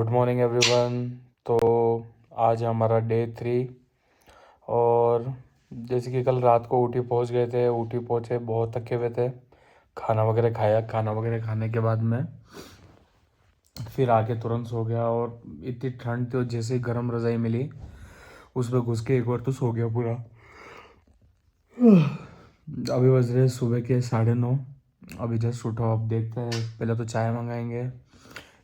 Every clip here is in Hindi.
Good morning everyone. तो आज हमारा डे 3 और जैसे कि कल रात को ऊटी पहुंच गए थे। ऊटी पहुंचे बहुत थके हुए थे। खाना वगैरह खाया। खाना वगैरह खाने के बाद में फिर आके तुरंत सो गया और इतनी ठंड थी और जैसे ही गर्म रज़ाई मिली उस पर घुस के एक बार तो सो गया पूरा। अभी बज रहे सुबह के 9:30। अभी जस्ट उठा। अब देखते हैं, पहले तो चाय मंगाएंगे,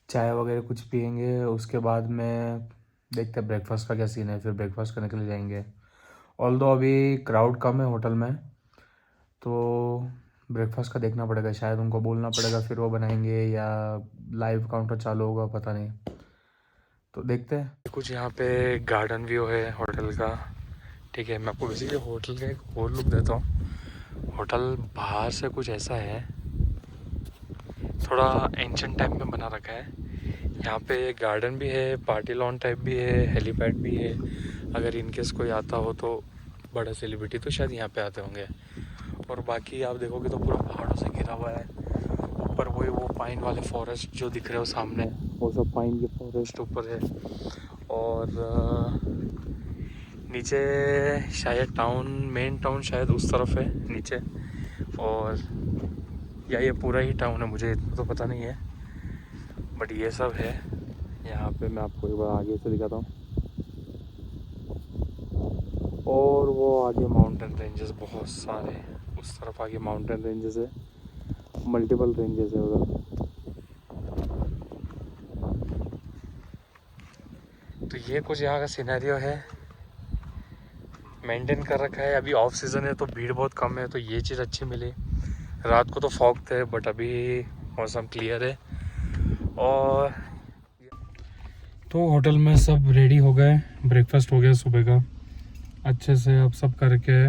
चाय वगैरह कुछ पियेंगे, उसके बाद में देखते हैं ब्रेकफास्ट का क्या सीन है। फिर ब्रेकफास्ट करने के लिए जाएंगे। ऑल्दो अभी क्राउड कम है होटल में, तो ब्रेकफास्ट का देखना पड़ेगा। शायद उनको बोलना पड़ेगा, फिर वो बनाएंगे या लाइव काउंटर चालू होगा, पता नहीं। तो देखते हैं। कुछ यहाँ पे गार्डन व्यू है होटल का। ठीक है, मैं आपको बेसिकली होटल का एक और लुक देता हूँ। होटल बाहर से कुछ ऐसा है, थोड़ा एंशिएंट टाइप में बना रखा है। यहाँ पे गार्डन भी है, पार्टी लॉन टाइप भी है, हेलीपैड भी है। अगर इनकेस कोई आता हो तो बड़ा सेलिब्रिटी तो शायद यहाँ पे आते होंगे। और बाकी आप देखोगे तो पूरा पहाड़ों से घिरा हुआ है। ऊपर वो पाइन वाले फॉरेस्ट जो दिख रहे हो सामने, वो सब पाइन के फॉरेस्ट ऊपर है। और नीचे शायद मेन टाउन शायद उस तरफ है नीचे। और या ये पूरा ही टाउन है, मुझे इतना तो पता नहीं है, बट ये सब है यहाँ पे। मैं आपको एक बार आगे से दिखाता हूँ। और वो आगे माउंटेन रेंजेस बहुत सारे, उस तरफ आगे माउंटेन रेंजेस है, मल्टीपल रेंजेस है उधर। तो ये कुछ यहाँ का सिनेरियो है, मेंटेन कर रखा है। अभी ऑफ सीज़न है तो भीड़ बहुत कम है, तो ये चीज़ अच्छी मिली। रात को तो फॉग थे, बट अभी मौसम क्लियर है। और तो होटल में सब रेडी हो गए, ब्रेकफास्ट हो गया सुबह का अच्छे से। अब सब करके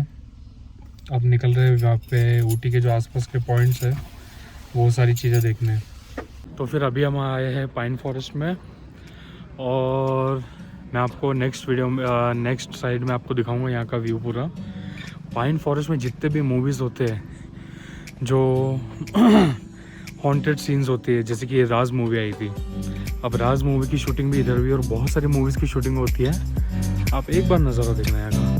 अब निकल रहे हैं वहाँ पे ऊटी के जो आसपास के पॉइंट्स है वो सारी चीज़ें देखने। तो फिर अभी हम आए हैं पाइन फॉरेस्ट में, और मैं आपको नेक्स्ट वीडियो में नेक्स्ट साइड में आपको दिखाऊंगा यहाँ का व्यू पूरा। पाइन फॉरेस्ट में जितने भी मूवीज़ होते हैं जो हॉन्टेड सीन्स होती है, जैसे कि ये राज मूवी आई थी, अब राज मूवी की शूटिंग भी इधर हुई और बहुत सारी मूवीज़ की शूटिंग होती है। आप एक बार नज़ारा देखना यहाँ का।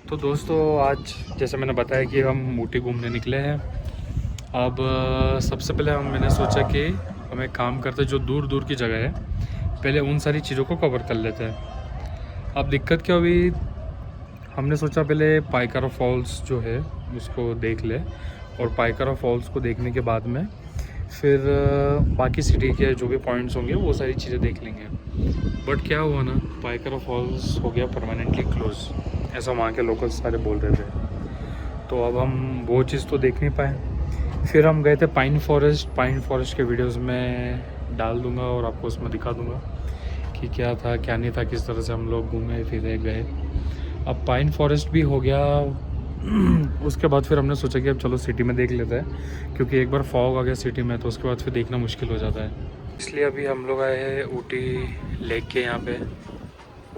तो दोस्तों, आज जैसे मैंने बताया कि हम ऊटी घूमने निकले हैं। अब सबसे पहले मैंने सोचा कि हम एक काम करते, जो दूर दूर की जगह है पहले उन सारी चीज़ों को कवर कर लेते हैं। अब दिक्कत क्या हुई, हमने सोचा पहले पाइकारा फॉल्स जो है उसको देख ले, और पाइकारा फॉल्स को देखने के बाद में फिर बाकी सिटी के जो भी पॉइंट्स होंगे वो सारी चीज़ें देख लेंगे। बट क्या हुआ ना, पाइकारा फॉल्स हो गया परमानेंटली क्लोज, ऐसा वहाँ के लोकल्स सारे बोल रहे थे। तो अब हम वो चीज़ तो देख नहीं पाए। फिर हम गए थे पाइन फॉरेस्ट के वीडियोस में डाल दूंगा और आपको उसमें दिखा दूंगा कि क्या था क्या नहीं था, किस तरह से हम लोग घूमे फिरे गए। अब पाइन फॉरेस्ट भी हो गया। उसके बाद फिर हमने सोचा कि अब चलो सिटी में देख लेते हैं, क्योंकि एक बार फॉग आ गया सिटी में तो उसके बाद फिर देखना मुश्किल हो जाता है। इसलिए अभी हम लोग आए हैं ऊटी लेक के यहाँ पे।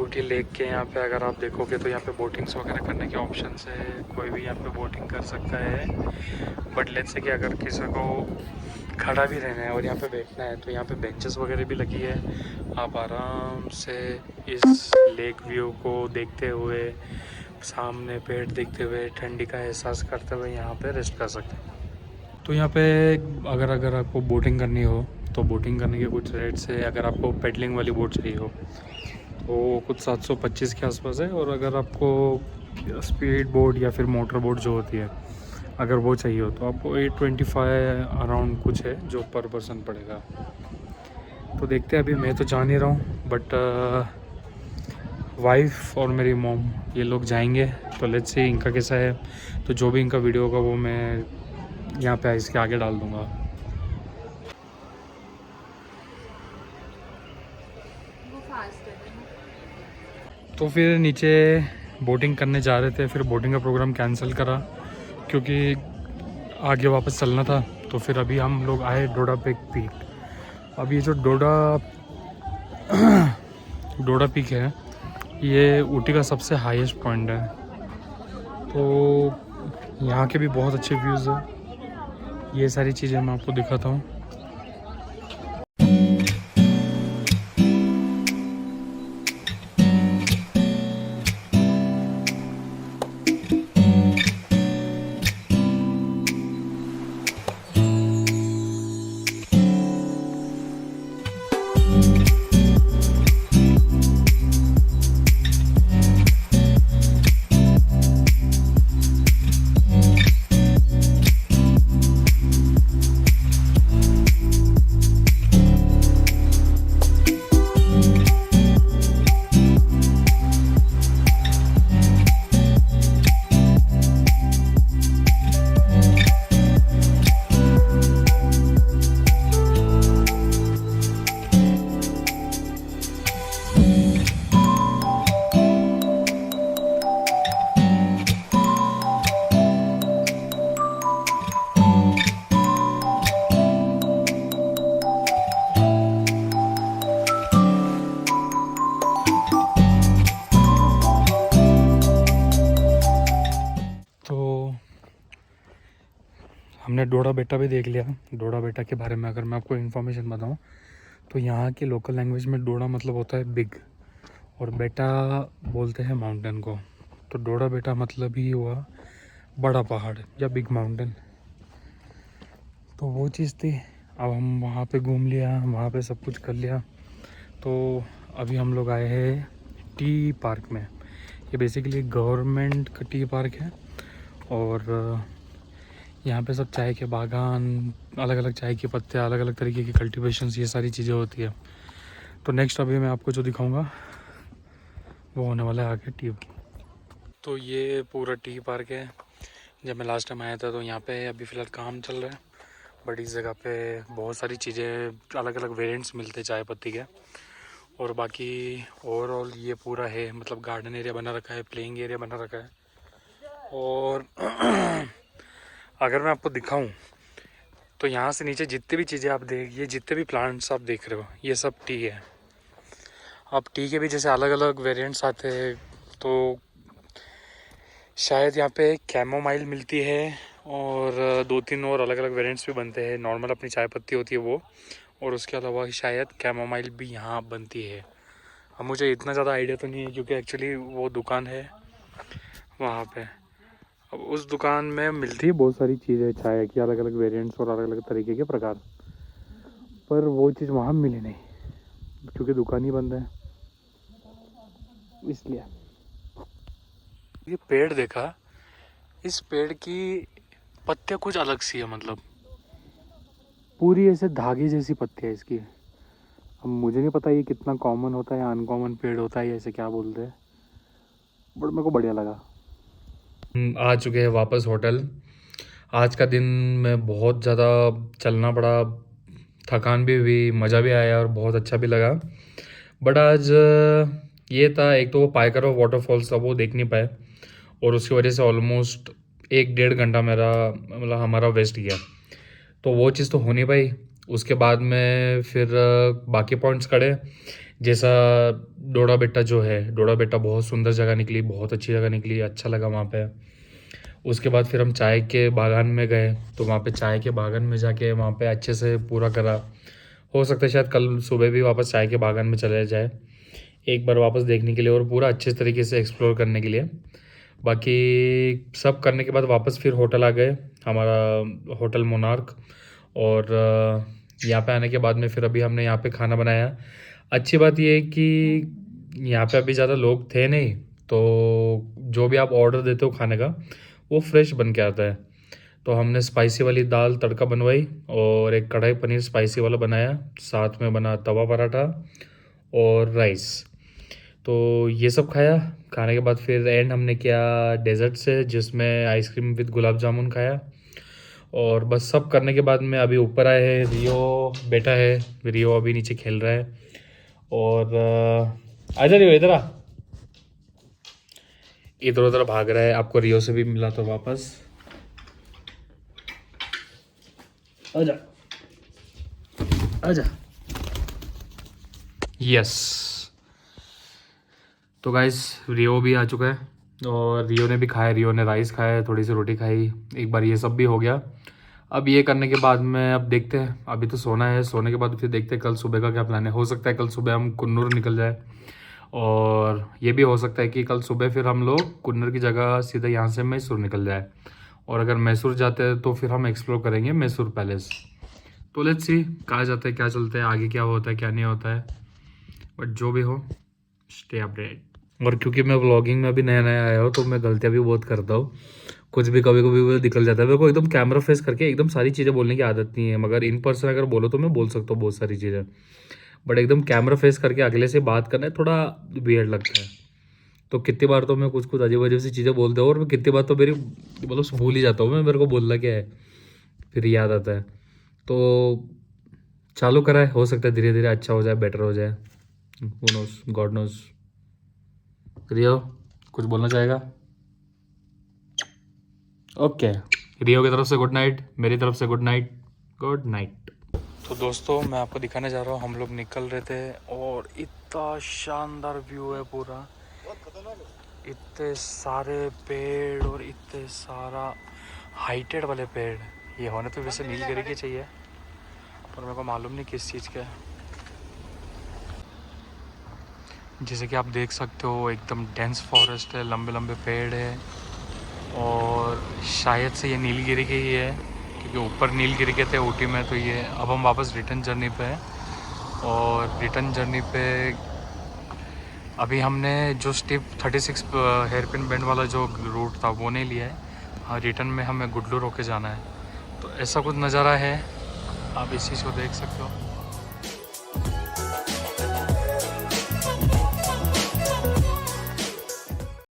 ऊटी लेक के यहाँ पे अगर आप देखोगे तो यहाँ पे बोटिंग्स वगैरह करने के ऑप्शंस है। कोई भी यहाँ पे बोटिंग कर सकता है, बट लेट्स से कि अगर किसी को खड़ा भी रहना है और यहाँ पे बैठना है तो यहाँ पे बेंचेस वगैरह भी लगी है। आप आराम से इस लेक व्यू को देखते हुए, सामने पेड़ देखते हुए, ठंडी का एहसास करते हुए यहाँ पे रेस्ट कर सकते हैं। तो यहाँ पे अगर आपको बोटिंग करनी हो तो बोटिंग करने के कुछ रेट्स है। अगर आपको पेडलिंग वाली बोट चाहिए हो तो कुछ 725 के आसपास है। और अगर आपको स्पीड बोट या फिर मोटर बोट जो होती है अगर वो चाहिए हो तो आपको 825 अराउंड कुछ है जो पर पर्सन पड़ेगा। तो देखते हैं, अभी मैं तो जा नहीं रहा हूँ, बट वाइफ और मेरी मॉम ये लोग जाएंगे। तो लेट्स सी इनका कैसा है। तो जो भी इनका वीडियो होगा वो मैं यहाँ पे इसके आगे डाल दूँगा। तो फिर नीचे बोटिंग करने जा रहे थे, फिर बोटिंग का प्रोग्राम कैंसिल करा क्योंकि आगे वापस चलना था। तो फिर अभी हम लोग आए डोडा पीक। अब ये जो डोडा पीक है ये ऊटी का सबसे हाईएस्ट पॉइंट है। तो यहाँ के भी बहुत अच्छे व्यूज़ है। ये सारी चीज़ें मैं आपको दिखाता हूँ। हमने डोडा बेटा भी देख लिया। डोडा बेटा के बारे में अगर मैं आपको इन्फॉर्मेशन बताऊं तो यहाँ की लोकल लैंग्वेज में डोडा मतलब होता है बिग, और बेटा बोलते हैं माउंटेन को। तो डोडा बेटा मतलब ही हुआ बड़ा पहाड़ या बिग माउंटेन। तो वो चीज़ थी। अब हम वहाँ पे घूम लिया, वहाँ पे सब कुछ कर लिया। तो अभी हम लोग आए हैं टी पार्क में। ये बेसिकली गवर्नमेंट का टी पार्क है, और यहाँ पे सब चाय के बागान, अलग अलग चाय के पत्ते, अलग अलग तरीके की कल्टीवेशंस, ये सारी चीज़ें होती है। तो नेक्स्ट अभी मैं आपको जो दिखाऊंगा वो होने वाला है आगे टी। तो ये पूरा टी पार्क है। जब मैं लास्ट टाइम आया था तो यहाँ पे अभी फ़िलहाल काम चल रहा है, बट इस जगह पे बहुत सारी चीज़ें, अलग अलग वेरिएंट्स मिलते हैं चाय पत्ती के। और बाकी ओवरऑल ये पूरा है, मतलब गार्डन एरिया बना रखा है, प्लेइंग एरिया बना रखा है। और अगर मैं आपको दिखाऊं तो यहाँ से नीचे जितनी भी चीज़ें आप ये जितने भी प्लांट्स आप देख रहे हो, ये सब टी है। अब टी के भी जैसे अलग अलग वेरिएंट्स आते हैं, तो शायद यहाँ पे कैमोमाइल मिलती है, और 2-3 और अलग अलग वेरिएंट्स भी बनते हैं। नॉर्मल अपनी चाय पत्ती होती है वो, और उसके अलावा शायद कैमोमाइल भी यहाँ बनती है। अब मुझे इतना ज़्यादा आइडिया तो नहीं है, क्योंकि एक्चुअली वो दुकान है वहाँ पे। अब उस दुकान में मिलती है बहुत सारी चीज़ें चाय की, अलग अलग वेरिएंट्स और अलग अलग तरीके के प्रकार, पर वो चीज़ वहाँ मिली नहीं, क्योंकि दुकान ही बंद है इसलिए। ये पेड़ देखा, इस पेड़ की पत्तियाँ कुछ अलग सी है, मतलब पूरी ऐसे धागे जैसी पत्तियाँ है इसकी। अब मुझे नहीं पता ये कितना कॉमन होता है या अनकॉमन पेड़ होता है, ऐसे क्या बोलते हैं, बट मेरे को बढ़िया लगा। आ चुके हैं वापस होटल। आज का दिन में बहुत ज़्यादा चलना पड़ा, थकान भी हुई, मज़ा भी आया और बहुत अच्छा भी लगा। बट आज ये था, एक तो वो पायकरा वाटरफॉल्स था वो देख नहीं पाए, और उसकी वजह से ऑलमोस्ट 1-1.5 घंटा मेरा, मतलब हमारा वेस्ट गया। तो वो चीज़ तो हो नहीं पाई। उसके बाद में फिर बाकी पॉइंट्स कड़े, जैसा डोडा बेटा जो है, डोडा बेटा बहुत सुंदर जगह निकली, बहुत अच्छी जगह निकली, अच्छा लगा वहाँ पे। उसके बाद फिर हम चाय के बागान में गए, तो वहाँ पे चाय के बागान में जाके वहाँ पे अच्छे से पूरा करा। हो सकता है शायद कल सुबह भी वापस चाय के बागान में चले जाए एक बार वापस देखने के लिए, और पूरा अच्छे तरीके से एक्सप्लोर करने के लिए। बाकी सब करने के बाद वापस फिर होटल आ गए, हमारा होटल मोनार्क। और यहाँ पे आने के बाद में फिर अभी हमने यहाँ पे खाना बनाया। अच्छी बात ये है कि यहाँ पे अभी ज़्यादा लोग थे नहीं, तो जो भी आप ऑर्डर देते हो खाने का वो फ्रेश बन के आता है। तो हमने स्पाइसी वाली दाल तड़का बनवाई, और एक कढ़ाई पनीर स्पाइसी वाला बनाया, साथ में बना तवा पराठा और राइस। तो ये सब खाया। खाने के बाद फिर एंड हमने किया डेजर्ट से, जिसमें आइसक्रीम विद गुलाब जामुन खाया। और बस सब करने के बाद में अभी ऊपर आए हैं। रियो बैठा है, रियो अभी नीचे खेल रहा है। और आजा रियो, इधर आ, इधर उधर भाग रहा है। आपको रियो से भी मिला तो वापस आजा, आजा। यस, तो गाइस रियो भी आ चुका है और रियो ने भी खाया, रियो ने राइस खाया, थोड़ी सी रोटी खाई, एक बार ये सब भी हो गया। अब ये करने के बाद में अब देखते हैं, अभी तो सोना है, सोने के बाद फिर देखते हैं कल सुबह का क्या प्लान है। हो सकता है कल सुबह हम कुन्नूर निकल जाए और ये भी हो सकता है कि कल सुबह फिर हम लोग कुन्नूर की जगह सीधा यहाँ से मैसूर निकल जाए। और अगर मैसूर जाते हैं तो फिर हम एक्सप्लोर करेंगे मैसूर पैलेस। तो लेट्स सी कहाँ जाते हैं, क्या चलते हैं, आगे क्या होता है क्या नहीं होता है, बट जो भी हो स्टे अपडेट। और क्योंकि मैं व्लॉगिंग में अभी नया नया आया हूँ तो मैं गलतियाँ भी बहुत करता हूँ, कुछ भी कभी कभी वो निकल जाता है। मेरे को एकदम कैमरा फेस करके एकदम सारी चीज़ें बोलने की आदत नहीं है, मगर इन पर्सन अगर बोलो तो मैं बोल सकता हूँ बहुत सारी चीज़ें, बट एकदम कैमरा फेस करके अगले से बात करना थोड़ा वियर्ड लगता है। तो कितनी बार तो मैं कुछ कुछ अजीब अजीब सी चीज़ें बोलते हूँ और मैं कितनी बार तो मेरी मतलब भूल ही जाता हूँ मैं, मेरे को बोलना क्या है, फिर याद आता है। तो चालू करा है, हो सकता है धीरे धीरे अच्छा हो जाए, बेटर हो जाए, हु नोस, गॉड नोस। रियो कुछ बोलना चाहेगा? ओके रियो की तरफ से गुड नाइट, मेरी तरफ से गुड नाइट, गुड नाइट। तो दोस्तों मैं आपको दिखाने जा रहा हूँ, हम लोग निकल रहे थे और इतना शानदार व्यू है पूरा, इतने सारे पेड़ और इतने सारा हाइटेड वाले पेड़। ये होने तो वैसे नीलगिरी के चाहिए पर मेरे को मालूम नहीं किस चीज़ के है। जैसे कि आप देख सकते हो एकदम डेंस फॉरेस्ट है, लंबे लंबे पेड़ है और शायद से ये नीलगिरी के ही है क्योंकि ऊपर नीलगिरी के थे ऊटी में। तो ये अब हम वापस रिटर्न जर्नी पे हैं और रिटर्न जर्नी पे अभी हमने जो स्टिप 36 हेयर पिन बैंड वाला जो रूट था वो नहीं लिया है। हाँ रिटर्न में हमें गुडलू होके जाना है। तो ऐसा कुछ नज़ारा है, आप इस चीज़ को देख सकते हो।